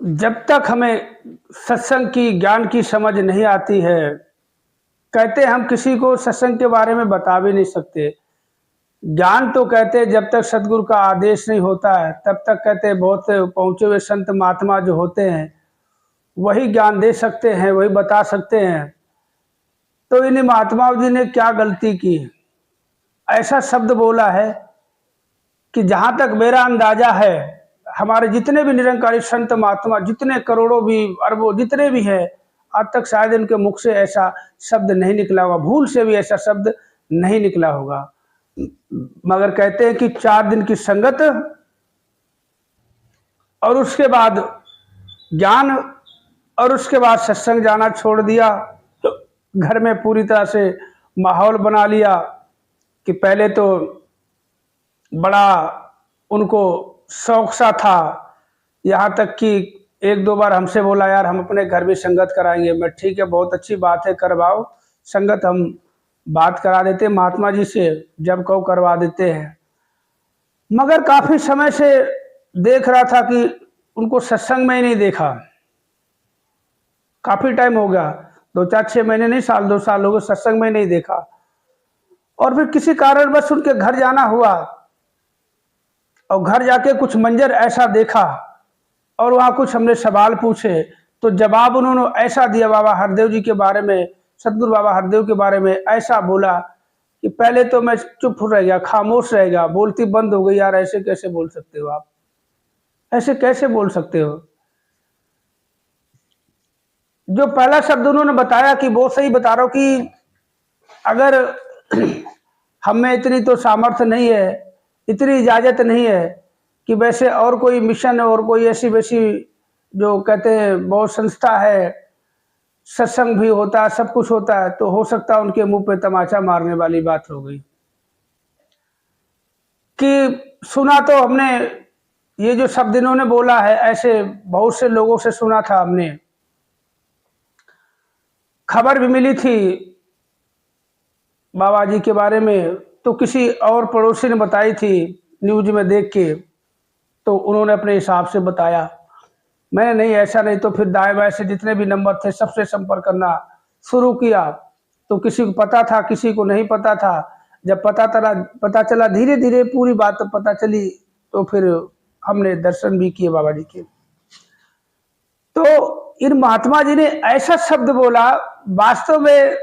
जब तक हमें सत्संग की ज्ञान की समझ नहीं आती है, कहते हम किसी को सत्संग के बारे में बता भी नहीं सकते। ज्ञान तो कहते हैं जब तक सदगुरु का आदेश नहीं होता है, तब तक कहते हैं बहुत से पहुँचे हुए संत महात्मा जो होते हैं, वही ज्ञान दे सकते हैं, वही बता सकते हैं। तो इन महात्माओं जी ने क्या गलती की? ऐसा शब्द बोला है कि जहाँ तक मेरा अंदाजा है, हमारे जितने भी निरंकारी संत महात्मा, जितने करोड़ों भी अरबों जितने भी हैं, आज तक शायद इनके मुख से ऐसा शब्द नहीं निकला होगा, भूल से भी ऐसा शब्द नहीं निकला होगा। मगर कहते हैं कि 4 दिन की संगत और उसके बाद ज्ञान और उसके बाद सत्संग जाना छोड़ दिया, तो घर में पूरी तरह से माहौल बना लिया कि पहले तो बड़ा उनको शौक सा था, यहाँ तक कि 1-2 बार हमसे बोला, यार हम अपने घर में संगत कराएंगे। मैं ठीक है, बहुत अच्छी बात है, करवाओ संगत, हम बात करा देते हैं महात्मा जी से, जब कहो करवा देते हैं। मगर काफ़ी समय से देख रहा था कि उनको सत्संग में ही नहीं देखा। काफ़ी टाइम हो गया, 2-4-6 महीने नहीं, साल 2 साल हो गए, सत्संग में नहीं देखा। और फिर किसी कारण बस उनके घर जाना हुआ और घर जाके कुछ मंजर ऐसा देखा और वहाँ कुछ हमने सवाल पूछे, तो जवाब उन्होंने ऐसा दिया बाबा हरदेव जी के बारे में, सदगुरु बाबा हरदेव के बारे में ऐसा बोला कि पहले तो मैं चुप रह गया, खामोश रह गया, बोलती बंद हो गई। यार ऐसे कैसे बोल सकते हो आप? ऐसे कैसे बोल सकते हो? जो पहला शब्द उन्होंने बताया कि वो सही बता रहा हूँ कि अगर हमें इतनी तो सामर्थ्य नहीं है, इतनी इजाज़त नहीं है कि वैसे और कोई मिशन और कोई ऐसी वैसी जो कहते हैं बहुत संस्था है, सत्संग भी होता है, सब कुछ होता है, तो हो सकता है उनके मुंह पे तमाचा मारने वाली बात हो गई। कि सुना तो हमने, ये जो शब्द इन्होंने बोला है, ऐसे बहुत से लोगों से सुना था हमने, खबर भी मिली थी बाबा जी के बारे में, तो किसी और पड़ोसी ने बताई थी न्यूज में देख के, तो उन्होंने अपने हिसाब से बताया। मैंने नहीं, ऐसा नहीं, तो फिर दाएं बाएं से जितने भी नंबर थे सबसे संपर्क करना शुरू किया। तो किसी को पता था, किसी को नहीं पता था। जब पता चला धीरे धीरे पूरी बात तो पता चली, तो फिर हमने दर्शन भी किए बाबा जी के। तो इन महात्मा जी ने ऐसा शब्द बोला, वास्तव में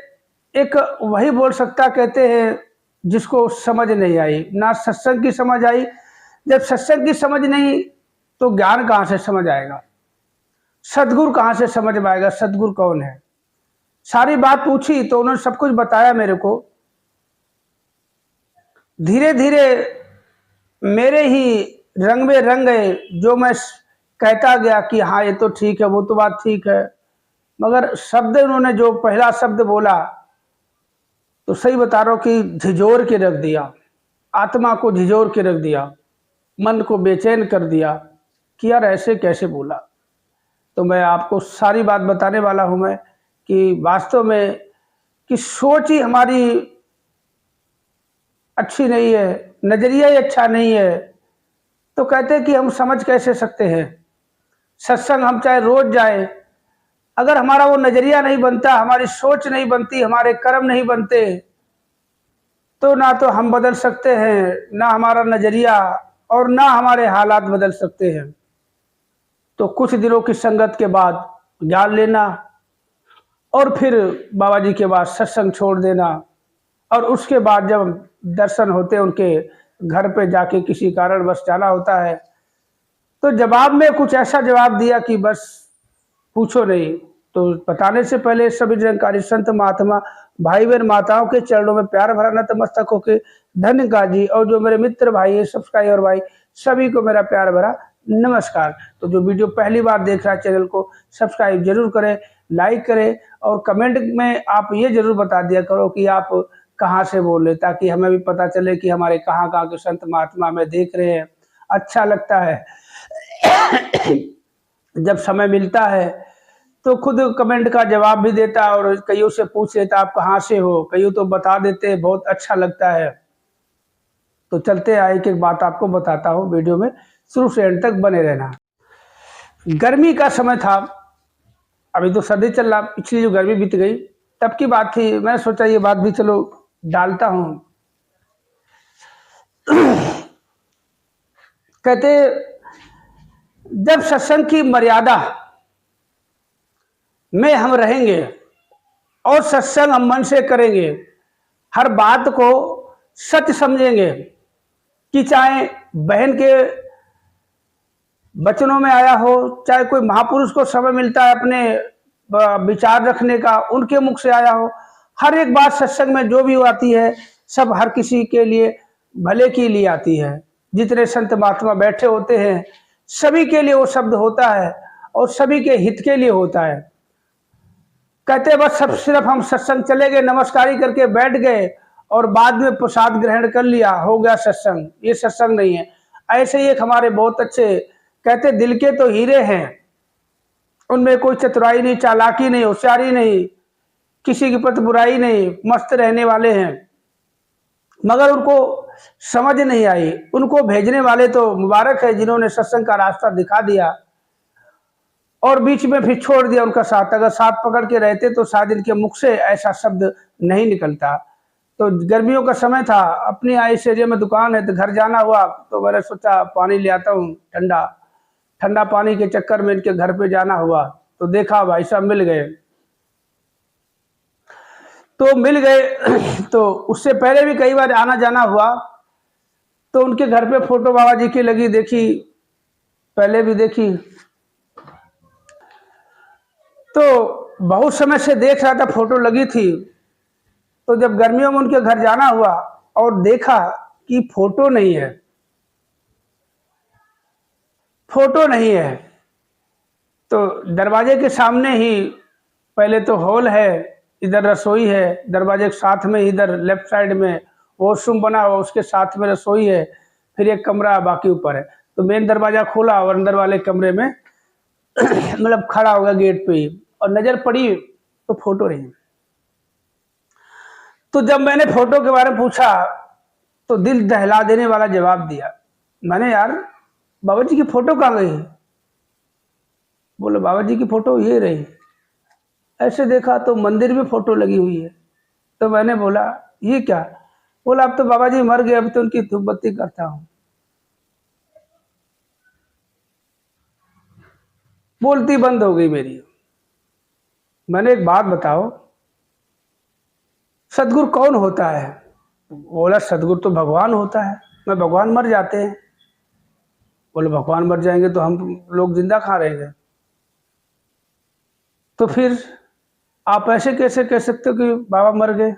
एक वही बोल सकता, कहते हैं जिसको समझ नहीं आई, ना सत्संग की समझ आई। जब सत्संग की समझ नहीं तो ज्ञान कहाँ से समझ आएगा? सदगुरु कहाँ से समझ में आएगा? सदगुरु कौन है? सारी बात पूछी तो उन्होंने सब कुछ बताया मेरे को। धीरे धीरे मेरे ही रंग में रंग गए, जो मैं कहता गया कि हाँ ये तो ठीक है, वो तो बात ठीक है। मगर शब्द उन्होंने जो पहला शब्द बोला, तो सही बता रहा हूँ कि झिझोर के रख दिया, आत्मा को झिझोर के रख दिया, मन को बेचैन कर दिया कि यार ऐसे कैसे बोला। तो मैं आपको सारी बात बताने वाला हूँ मैं कि वास्तव में कि सोच ही हमारी अच्छी नहीं है, नज़रिया ही अच्छा नहीं है, तो कहते हैं कि हम समझ कैसे सकते हैं? सत्संग हम चाहे रोज जाए, अगर हमारा वो नज़रिया नहीं बनता, हमारी सोच नहीं बनती, हमारे कर्म नहीं बनते, तो ना तो हम बदल सकते हैं, ना हमारा नज़रिया और ना हमारे हालात बदल सकते हैं। तो कुछ दिनों की संगत के बाद ज्ञान लेना और फिर बाबा जी के बाद सत्संग छोड़ देना, और उसके बाद जब दर्शन होते उनके घर पे जाके किसी कारणवश जाना होता है, तो जवाब में कुछ ऐसा जवाब दिया कि बस पूछो नहीं। तो बताने से पहले सभी निरंकारी संत महात्मा भाई बहन माताओं के चरणों में प्यार भरा नतमस्तक होके धन्यवाद जी, और जो मेरे मित्र भाई है, सब्सक्राइबर भाई, सभी को मेरा प्यार भरा नमस्कार। तो जो वीडियो पहली बार देख रहा है, चैनल को सब्सक्राइब जरूर करें, लाइक करें, और कमेंट में आप ये जरूर बता दिया करो कि आप कहाँ से बोल रहे, ताकि हमें भी पता चले कि हमारे कहाँ कहाँ के संत महात्मा हमें देख रहे हैं। अच्छा लगता है जब समय मिलता है तो खुद कमेंट का जवाब भी देता, और कईयों से पूछ लेता आप कहाँ से हो, कईयों तो बता देते, बहुत अच्छा लगता है। तो चलते आए, एक एक बात आपको बताता हूँ, वीडियो में शुरू से एंड तक बने रहना। गर्मी का समय था, अभी तो सर्दी चल रहा, पिछली जो गर्मी बीत गई तब की बात थी। मैंने सोचा ये बात भी चलो डालता हूँ। कहते जब सत्संग की मर्यादा में हम रहेंगे और सत्संग हम मन से करेंगे, हर बात को सच समझेंगे कि चाहे बहन के वचनों में आया हो, चाहे कोई महापुरुष को समय मिलता है अपने विचार रखने का, उनके मुख से आया हो, हर एक बात सत्संग में जो भी आती है सब हर किसी के लिए भले के लिए आती है। जितने संत महात्मा बैठे होते हैं सभी के लिए वो शब्द होता है और सभी के हित के लिए होता है। कहते बस सब सिर्फ हम सत्संग चले गए, नमस्कारी करके बैठ गए और बाद में प्रसाद ग्रहण कर लिया, हो गया सत्संग, ये सत्संग नहीं है। ऐसे ही एक हमारे बहुत अच्छे कहते दिल के तो हीरे हैं, उनमें कोई चतुराई नहीं, चालाकी नहीं, होशियारी नहीं, किसी के प्रति बुराई नहीं, मस्त रहने वाले हैं, मगर उनको समझ नहीं आई। उनको भेजने वाले तो मुबारक है जिन्होंने सत्संग का रास्ता दिखा दिया और बीच में फिर छोड़ दिया उनका साथ। अगर साथ पकड़ के रहते तो शायद इनके मुख से ऐसा शब्द नहीं निकलता। तो गर्मियों का समय था, अपनी इस एरिया में दुकान है तो घर जाना हुआ, तो मैंने सोचा पानी ले आता हूँ, ठंडा पानी के चक्कर में इनके घर पे जाना हुआ। तो देखा भाई साहब मिल गए, तो उससे पहले भी कई बार आना जाना हुआ। तो उनके घर पे फोटो बाबा जी की लगी, देखी, पहले भी देखी, तो बहुत समय से देख रहा था, फोटो लगी थी। तो जब गर्मियों में उनके घर जाना हुआ और देखा कि फोटो नहीं है, तो दरवाजे के सामने ही पहले तो हॉल है, इधर रसोई है, दरवाजे के साथ में इधर लेफ्ट साइड में वॉशरूम बना हुआ, उसके साथ में रसोई है, फिर एक कमरा बाकी ऊपर है। तो मेन दरवाजा खोला और अंदर वाले कमरे में मतलब खड़ा हो गया गेट पे ही, और नजर पड़ी तो फोटो नहीं। तो जब मैंने फोटो के बारे में पूछा तो दिल दहला देने वाला जवाब दिया। मैंने यार बाबा जी की फोटो कहाँ गई? बोले बाबा जी की फोटो ये रही। ऐसे देखा तो मंदिर में फोटो लगी हुई है। तो मैंने बोला ये क्या? बोला अब तो बाबा जी मर गए, अब तो उनकी धूप बत्ती करता हूँ। बोलती बंद हो गई मेरी। मैंने एक बात बताओ, सदगुरु कौन होता है? बोला सदगुरु तो भगवान होता है। मैं भगवान मर जाते हैं। बोले भगवान मर जाएंगे तो हम लोग जिंदा कहाँ रहेंगे? तो फिर आप ऐसे कैसे कह सकते हो कि बाबा मर गए?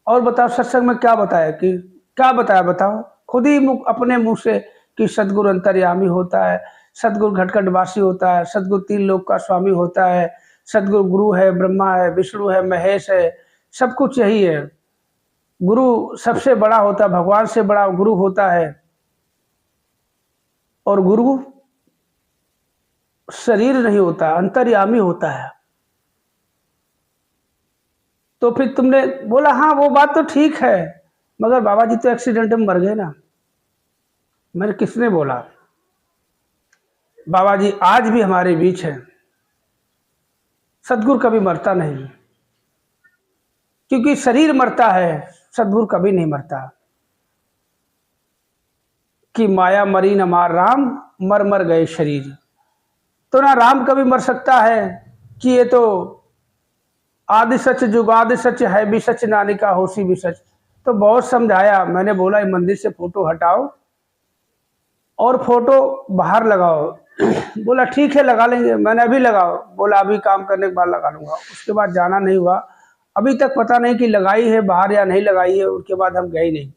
और बताओ सत्संग में क्या बताया, कि क्या बताया बताओ? खुद ही अपने मुंह से कि सदगुरु अंतर्यामी होता है, सदगुरु घटघटवासी होता है, सदगुरु तीन लोक का स्वामी होता है, सदगुरु गुरु है, ब्रह्मा है, विष्णु है, महेश है, सब कुछ यही है। गुरु सबसे बड़ा होता है, भगवान से बड़ा गुरु होता है, और गुरु शरीर नहीं होता, अंतर्यामी होता है। तो फिर तुमने बोला हाँ वो बात तो ठीक है, मगर बाबा जी तो एक्सीडेंट में मर गए ना। मैंने किसने बोला? बाबा जी आज भी हमारे बीच है। सदगुरु कभी मरता नहीं, क्योंकि शरीर मरता है, सदगुरु कभी नहीं मरता। कि माया मरी न मार राम, मर मर गए शरीर। तो ना राम कभी मर सकता है कि ये तो आदि सच जुगादि सच है भी सच, नानिका होशी भी सच। तो बहुत समझाया। मैंने बोला ये मंदिर से फोटो हटाओ और फोटो बाहर लगाओ। बोला ठीक है लगा लेंगे। मैंने अभी लगाओ, बोला अभी काम करने के बाद लगा लूंगा। उसके बाद जाना नहीं हुआ। अभी तक पता नहीं कि लगाई है बाहर या नहीं लगाई है, उसके बाद हम गए नहीं।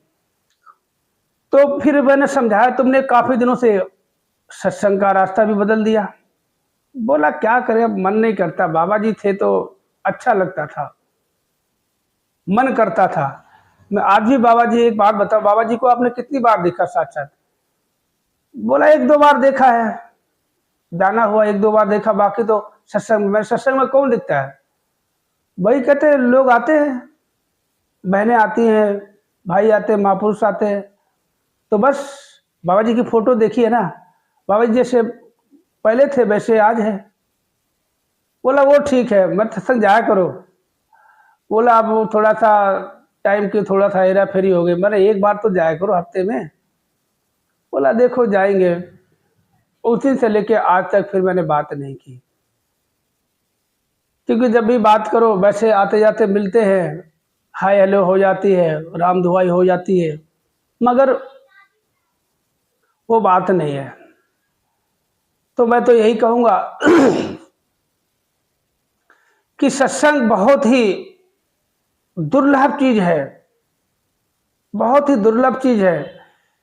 तो फिर मैंने समझाया तुमने काफी दिनों से सत्संग का रास्ता भी बदल दिया। बोला क्या करें, अब मन नहीं करता। बाबा जी थे तो अच्छा लगता था, मन करता था। मैं आज भी बाबा जी, एक बात बताओ, बाबा जी को आपने कितनी बार देखा साक्षात? बोला एक दो बार देखा है, जाना हुआ एक दो बार देखा, बाकी तो सत्संग में। सत्संग में कौन दिखता है? वही कहते हैं लोग आते हैं, बहनें आती हैं, भाई आते हैं, महापुरुष आते हैं। तो बस बाबा जी की फोटो देखी है ना, बाबा जी जैसे पहले थे वैसे आज है। बोला वो ठीक है, मत सत्संग जाया करो। बोला अब वो थोड़ा सा टाइम की थोड़ा सा हेरा फेरी हो गई। मैंने एक बार तो जाया करो हफ्ते में। बोला देखो जाएंगे। उस दिन से लेके आज तक फिर मैंने बात नहीं की, क्योंकि जब भी बात करो वैसे आते जाते मिलते हैं, हाय हेलो हो जाती है, राम दुआई हो जाती है, मगर वो बात नहीं है। तो मैं तो यही कहूँगा कि सत्संग बहुत ही दुर्लभ चीज है, बहुत ही दुर्लभ चीज है।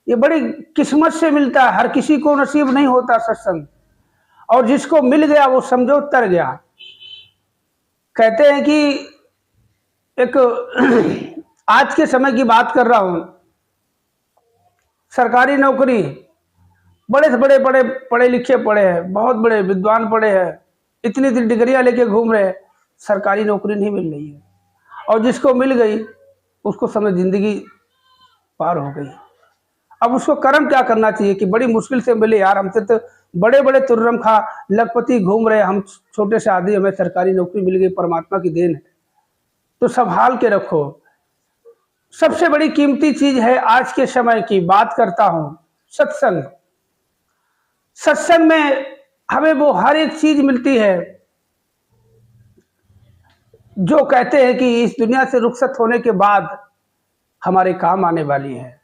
ये बड़ी किस्मत से मिलता है, हर किसी को नसीब नहीं होता सत्संग, और जिसको मिल गया वो समझो तर गया। कहते हैं कि एक आज के समय की बात कर रहा हूं, सरकारी नौकरी, बड़े से बड़े बड़े पढ़े लिखे पड़े हैं, बहुत बड़े विद्वान पढ़े हैं, इतनी इतनी डिग्रियां लेके घूम रहे हैं, सरकारी नौकरी नहीं मिल रही है। और जिसको मिल गई उसको समझ जिंदगी पार हो गई। अब उसको कर्म क्या करना चाहिए कि बड़ी मुश्किल से मिले यार, हमसे तो बड़े बड़े तुर्रम खा लखपति घूम रहे, हम छोटे से आदमी, हमें सरकारी नौकरी मिल गई, परमात्मा की देन है। तो संभाल के रखो। सबसे बड़ी कीमती चीज है आज के समय की बात करता हूं, सत्संग। सत्संग में हमें वो हर एक चीज मिलती है जो कहते हैं कि इस दुनिया से रुखसत होने के बाद हमारे काम आने वाली है।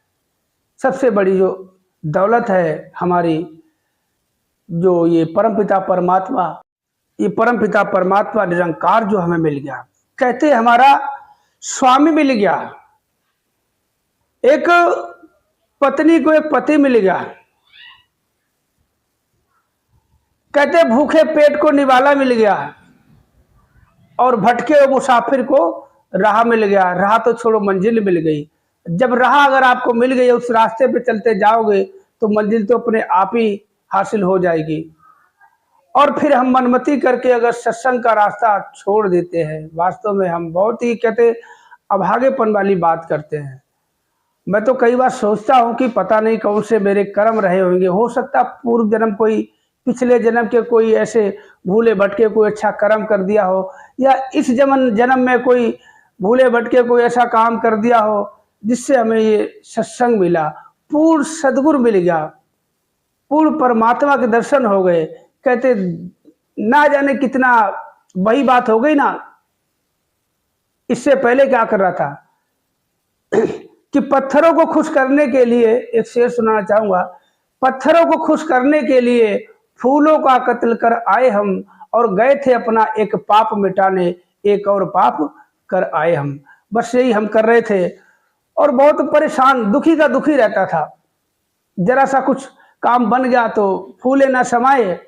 सबसे बड़ी जो दौलत है हमारी, जो ये परमपिता परमात्मा, ये परमपिता परमात्मा निरंकार जो हमें मिल गया, कहते हमारा स्वामी मिल गया, एक पत्नी को एक पति मिल गया, कहते भूखे पेट को निवाला मिल गया, और भटके मुसाफिर को राह मिल गया। राह तो छोड़ो, मंजिल मिल गई। जब राह अगर आपको मिल गई, उस रास्ते पे चलते जाओगे तो मंजिल तो अपने आप ही हासिल हो जाएगी। और फिर हम मनमती करके अगर सत्संग का रास्ता छोड़ देते हैं, वास्तव में हम बहुत ही कहते अभागेपन वाली बात करते हैं। मैं तो कई बार सोचता हूँ कि पता नहीं कौन से मेरे कर्म रहे होंगे। हो सकता पूर्व जन्म कोई, पिछले जन्म के कोई ऐसे भूले भटके कोई अच्छा कर्म कर दिया हो, या इस जन्म में कोई भूले भटके कोई ऐसा काम कर दिया हो जिससे हमें ये सत्संग मिला, पूर्ण सद्गुरु मिल गया, पूर्ण परमात्मा के दर्शन हो गए। कहते ना जाने कितना वही बात हो गई ना। इससे पहले क्या कर रहा था कि पत्थरों को खुश करने के लिए, एक शेर सुनाना चाहूंगा, पत्थरों को खुश करने के लिए फूलों का कत्ल कर आए हम, और गए थे अपना एक पाप मिटाने, एक और पाप कर आए हम। बस यही हम कर रहे थे, और बहुत परेशान, दुखी का दुखी रहता था। जरा सा कुछ काम बन गया तो फूले ना समाये,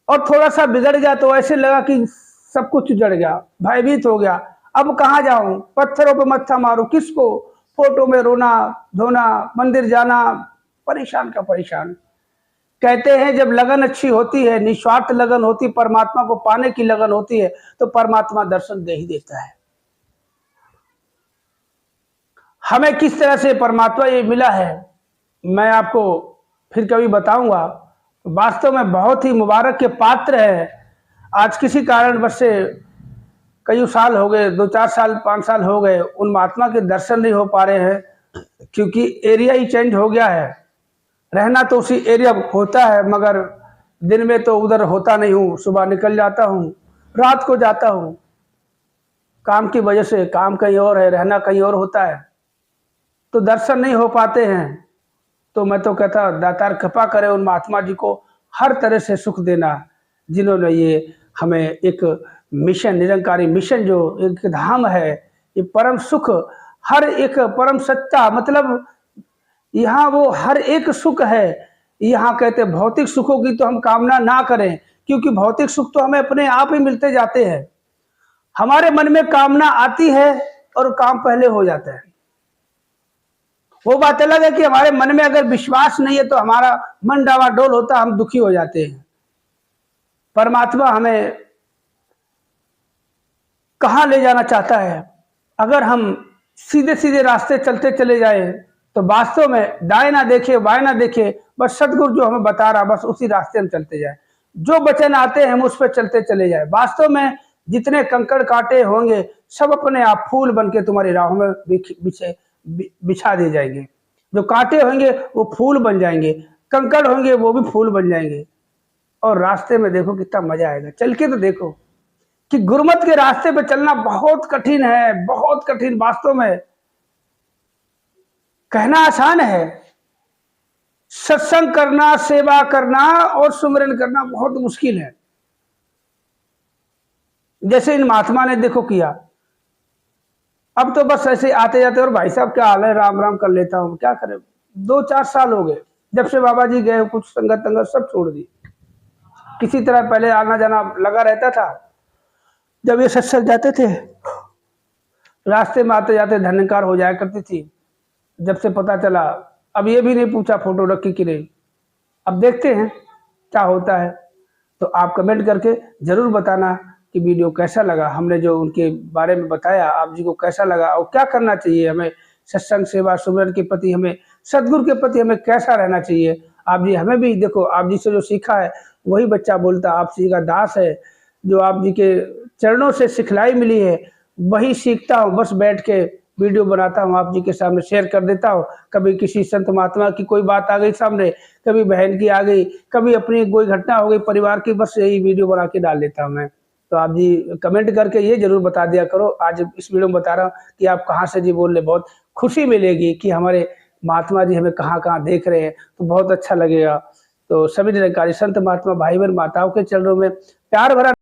और थोड़ा सा बिगड़ गया तो ऐसे लगा कि सब कुछ उजड़ गया, भयभीत हो गया। अब कहाँ जाऊं, पत्थरों पे मत्था मारूं, किसको, फोटो में रोना धोना, मंदिर जाना, परेशान का परेशान। कहते हैं जब लगन अच्छी होती है, निस्वार्थ लगन होती, परमात्मा को पाने की लगन होती है, तो परमात्मा दर्शन दे ही देता है। हमें किस तरह से परमात्मा ये मिला है मैं आपको फिर कभी बताऊंगा। वास्तव में बहुत ही मुबारक के पात्र है। आज किसी कारणवश से कई साल हो गए, 2-4 साल 5 साल हो गए, उन महात्मा के दर्शन नहीं हो पा रहे हैं, क्योंकि एरिया ही चेंज हो गया है। रहना तो उसी एरिया होता है, मगर दिन में तो उधर होता नहीं हूँ। सुबह निकल जाता हूँ, रात को जाता हूँ, काम की वजह से। काम कहीं और है, रहना कहीं और होता है, तो दर्शन नहीं हो पाते हैं। तो मैं तो कहता दातार कृपा करे उन महात्मा जी को हर तरह से सुख देना, जिन्होंने ये हमें एक मिशन, निरंकारी मिशन, जो एक धाम है, ये परम सुख, हर एक परम सत्ता, मतलब यहाँ वो हर एक सुख है। यहाँ कहते भौतिक सुखों की तो हम कामना ना करें, क्योंकि भौतिक सुख तो हमें अपने आप ही मिलते जाते हैं। हमारे मन में कामना आती है और काम पहले हो जाता है। वो बात अलग है कि हमारे मन में अगर विश्वास नहीं है तो हमारा मन डावाडोल होता, हम दुखी हो जाते हैं। परमात्मा हमें कहाँ ले जाना चाहता है, अगर हम सीधे सीधे रास्ते चलते चले जाए तो वास्तव में दाएं ना देखे बाएं ना देखे, बस सदगुरु जो हमें बता रहा, बस उसी रास्ते हम चलते जाए। जो वचन आते हैं हम उस पर चलते चले जाए। वास्तव में जितने कंकड़ कांटे होंगे सब अपने आप फूल बन के तुम्हारी राहों में बिछा दिए जाएंगे। जो कांटे होंगे वो फूल बन जाएंगे, कंकड़ होंगे वो भी फूल बन जाएंगे। और रास्ते में देखो कितना मजा आएगा, चल के तो देखो कि गुरमत के रास्ते पे चलना बहुत कठिन है, बहुत कठिन। वास्तव में कहना आसान है, सत्संग करना, सेवा करना और सुमिरन करना बहुत मुश्किल है। जैसे इन महात्मा ने देखो किया। अब तो बस ऐसे आते जाते, और भाई साहब क्या हाल है, राम राम कर लेता हूँ, क्या करें। 2-4 साल हो गए जब से बाबा जी गए, कुछ संगत तंगत सब छोड़ दी। किसी तरह पहले आना जाना लगा रहता था। जब ये सत्संग जाते थे, रास्ते में आते जाते धन्यकार हो जाया करती थी। जब से पता चला, अब ये भी नहीं पूछा फोटो रखी कि नहीं। अब देखते हैं क्या होता है। तो आप कमेंट करके जरूर बताना कि वीडियो कैसा लगा, हमने जो उनके बारे में बताया आप जी को कैसा लगा, और क्या करना चाहिए हमें सत्संग सेवा सुमिरन के प्रति, हमें सदगुरु के प्रति हमें कैसा रहना चाहिए। आप जी हमें भी देखो, आप जी से जो सीखा है वही बच्चा बोलता, आप जी का दास है, जो आप जी के चरणों से सिखलाई मिली है वही सीखता हूँ। बस बैठ के वीडियो बनाता हूँ, आप जी के सामने शेयर कर देता हूँ। कभी किसी संत महात्मा की कोई बात आ गई सामने, कभी बहन की आ गई, कभी अपनी कोई घटना हो गई परिवार की, बस यही वीडियो बना के डाल देता हूँ मैं। तो आप जी कमेंट करके ये जरूर बता दिया करो। आज इस वीडियो में बता रहा हूँ कि आप कहाँ से जी बोल रहे, बहुत खुशी मिलेगी कि हमारे महात्मा जी हमें कहाँ कहाँ देख रहे हैं, तो बहुत अच्छा लगेगा। तो सभी निरंकारी संत महात्मा भाई बहन माताओं के चरणों में प्यार भरा